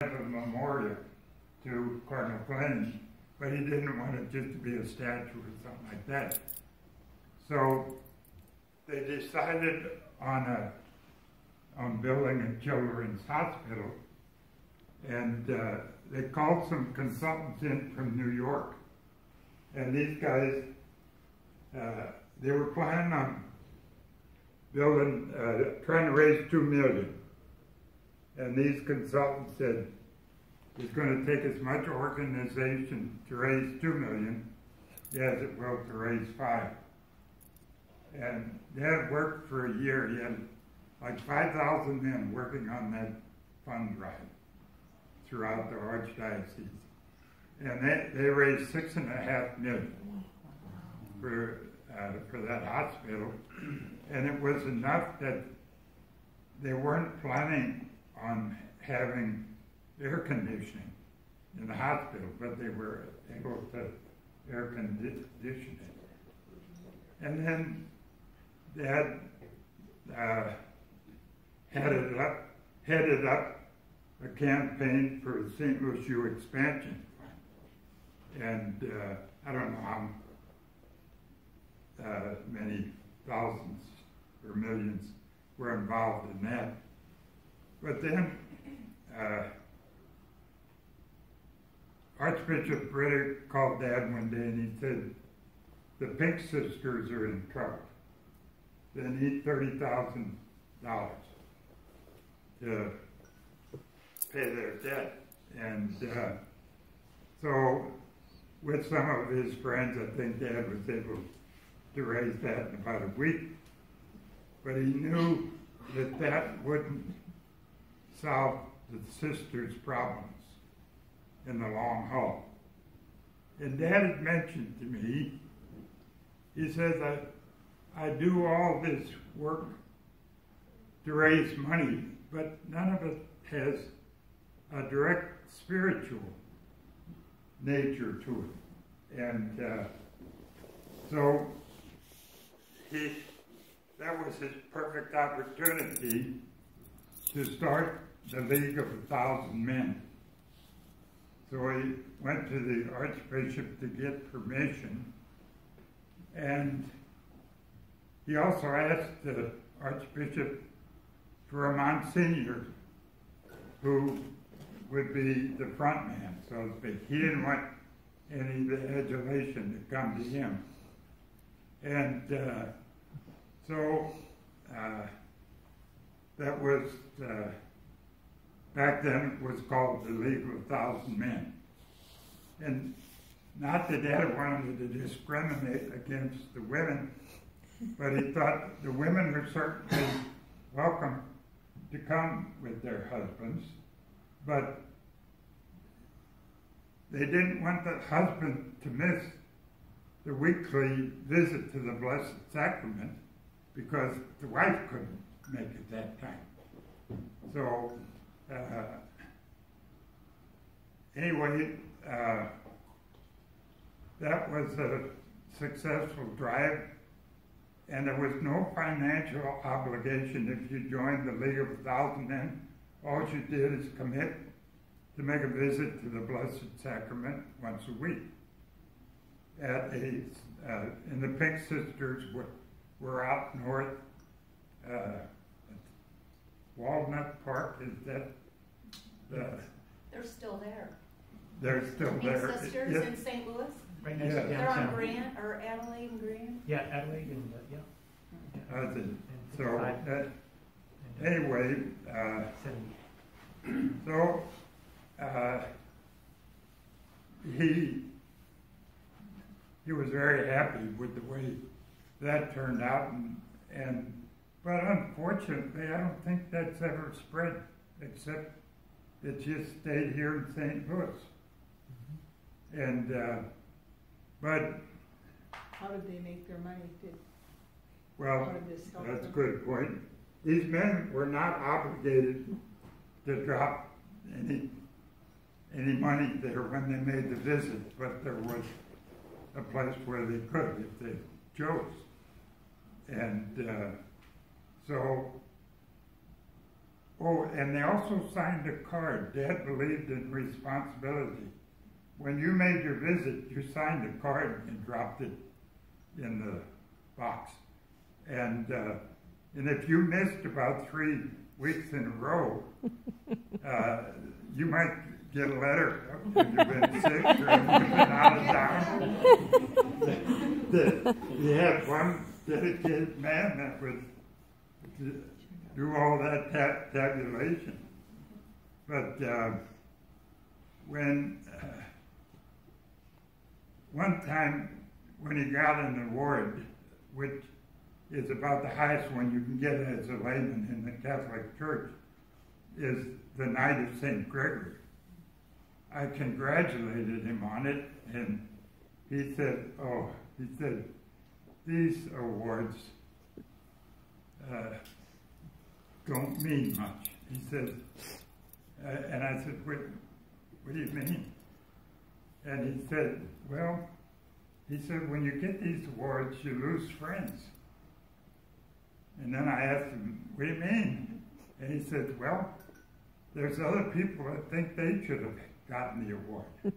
have a memorial to Cardinal Glenn, but he didn't want it just to be a statue or something like that. So they decided on building a children's hospital, and they called some consultants in from New York. And these guys, they were planning on building, trying to raise $2 million. And these consultants said, it's going to take as much organization to raise $2 million as it will to raise $5. And Dad worked for a year. He had like 5,000 men working on that fund drive throughout the Archdiocese. And they raised $6.5 million for that hospital. And it was enough that they weren't planning on having air conditioning in the hospital, but they were able to air condition it. And then Dad headed up a campaign for the St. Louis U expansion. And I don't know how many thousands or millions were involved in that. But then Archbishop Ritter called Dad one day and he said, the Pink Sisters are in trouble. They need $30,000 to pay their debt. And so with some of his friends, I think Dad was able to raise that in about a week. But he knew that that wouldn't solve the sisters' problems in the long haul. And Dad had mentioned to me, he says, I do all this work to raise money, but none of it has a direct spiritual nature to it. And so that was his perfect opportunity to start the League of 1,000 Men. So he went to the Archbishop to get permission, and he also asked the Archbishop for a Monsignor who would be the front man, so to speak. He didn't want any of the adulation to come to him. And so that was, back then it was called the League of 1,000 Men. And not that Dad wanted to discriminate against the women, but he thought the women were certainly welcome to come with their husbands, but they didn't want the husband to miss the weekly visit to the Blessed Sacrament because the wife couldn't make it that time. So anyway, that was a successful drive, and there was no financial obligation if you joined the League of 1,000 Men. All you did is commit to make a visit to the Blessed Sacrament once a week. And the Pink Sisters were out north. Walnut Park, is that they're still there. They're still Pink there. Sisters in St. Louis? Right next Yeah. to They're on downtown. Grant, or Adelaide and Grant? Yeah, Adelaide and, yeah. So, anyway, 70. so he was very happy with the way that turned out, but unfortunately, I don't think that's ever spread, except it just stayed here in St. Louis. And but how did they make their money? well, that's a good point. These men were not obligated to drop any money there when they made the visit, but there was a place where they could if they chose. And so Oh, and they also signed a card. Dad believed in responsibility. When you made your visit, you signed a card and dropped it in the box. And if you missed about 3 weeks in a row, you might get a letter if you've been sick or if you've been out of town. You had one dedicated man that would do all that tabulation. But when one time when he got an award, which is about the highest one you can get as a layman in the Catholic Church, is the Knight of St. Gregory. I congratulated him on it, and he said, these awards don't mean much. He said, and I said, what do you mean? And he said, well, when you get these awards, you lose friends. And then I asked him, what do you mean? And he said, well, there's other people that think they should have gotten the award.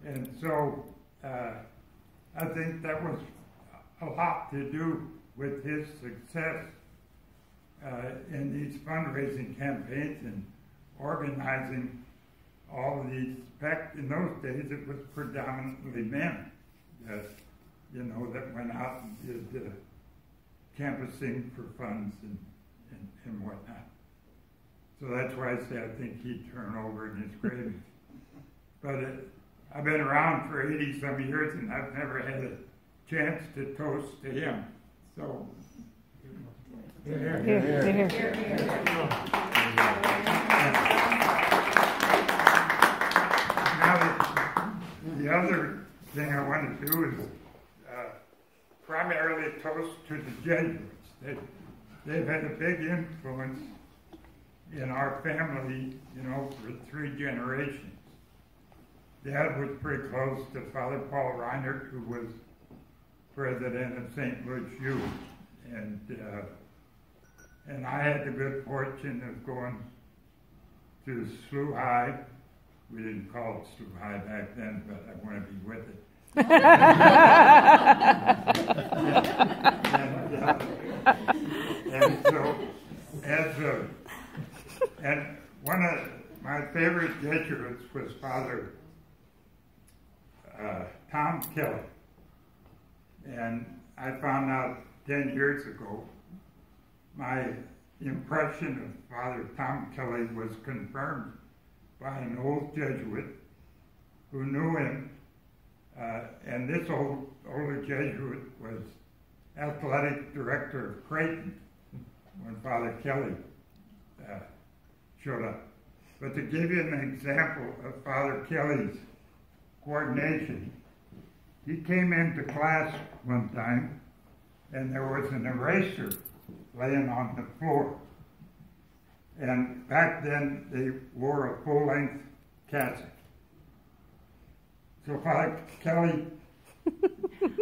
And so I think that was a lot to do with his success in these fundraising campaigns and organizing all of these. Back in those days, it was predominantly men that, that went out and did canvassing for funds and whatnot. So that's why I say I think he'd turn over in his grave. But I've been around for 80-some years, and I've never had a chance to toast to him. So, here. Now, the other thing I want to do is primarily toast to the Jesuits. They've had a big influence in our family, for 3 generations. Dad was pretty close to Father Paul Reinert, who was president of St. Louis U. And I had the good fortune of going to SLU High. We didn't call it SLU High back then, but I want to be with it. And so, and one of my favorite Jesuits was Father Tom Kelly. And I found out 10 years ago, my impression of Father Tom Kelly was confirmed by an old Jesuit who knew him. And this older Jesuit was athletic director of Creighton when Father Kelly showed up. But to give you an example of Father Kelly's coordination, he came into class one time and there was an eraser laying on the floor. And back then they wore a full-length cassock. So Father Kelly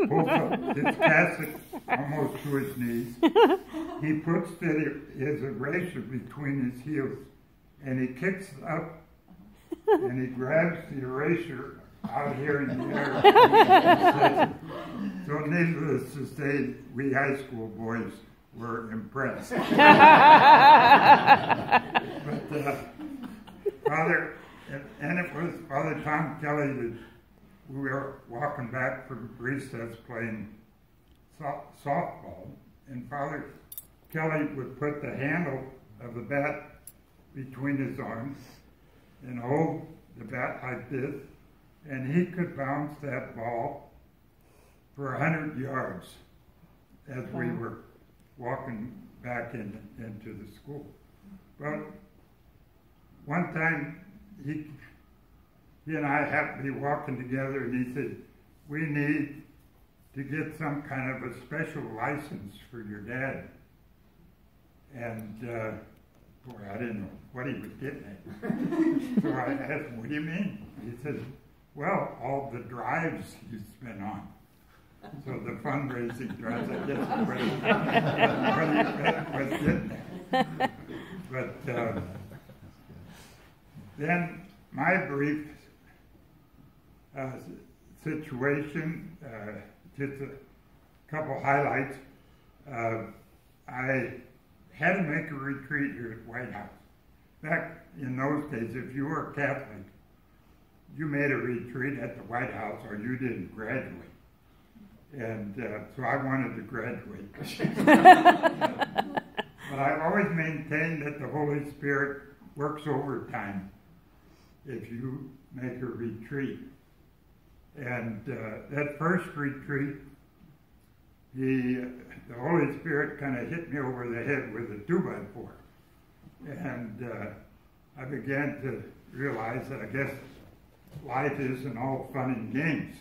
pulls up his cassock almost to his knees. He puts his eraser between his heels and he kicks up and he grabs the eraser out here in the air. So needless to say, we high school boys were impressed. But Father, and it was Father Tom Kelly that we were walking back from recess playing softball, and Father Kelly would put the handle of the bat between his arms and hold the bat like this, and he could bounce that ball for 100 yards as we were walking back into the school. But one time he and I happened to be walking together, and he said, we need to get some kind of a special license for your dad. And boy, I didn't know what he was getting at. So I asked him, what do you mean? He said, well, all the drives he's been on. So the fundraising drives, I guess, what he was getting at. But then my brief situation, just a couple highlights. I had to make a retreat here at White House. Back in those days, if you were a Catholic, you made a retreat at the White House or you didn't graduate. And so I wanted to graduate. But I've always maintained that the Holy Spirit works overtime if you make a retreat. And that first retreat, the Holy Spirit kind of hit me over the head with a 2x4. And I began to realize that I guess life isn't all fun and games.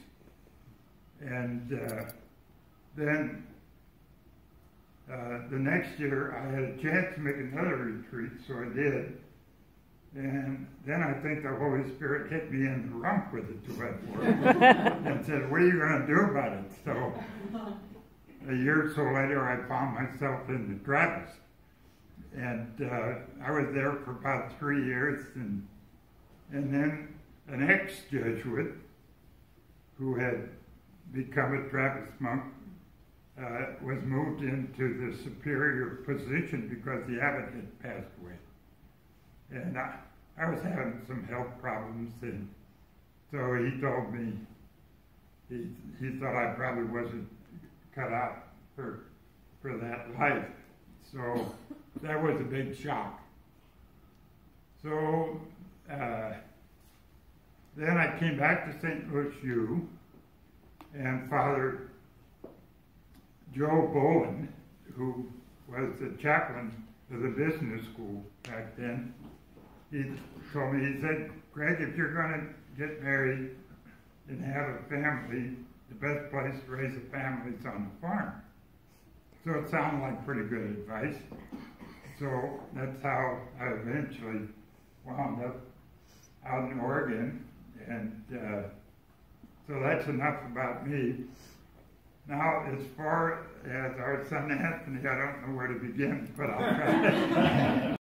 And then the next year I had a chance to make another retreat, so I did. And then I think the Holy Spirit hit me in the rump with a 2x4 and said, what are you going to do about it? So a year or so later I found myself in the Travis. And I was there for about 3 years. And then an ex-Jesuit who had become a Trappist monk was moved into the superior position because the abbot had passed away. And I was having some health problems, and so he told me he thought I probably wasn't cut out for that life. So that was a big shock. So then I came back to St. Louis U, and Father Joe Bowen, who was the chaplain of the business school back then, he told me, he said, Greg, if you're going to get married and have a family, the best place to raise a family is on the farm. So it sounded like pretty good advice. So that's how I eventually wound up out in Oregon. And so that's enough about me. Now, as far as our son Anthony, I don't know where to begin, but I'll try.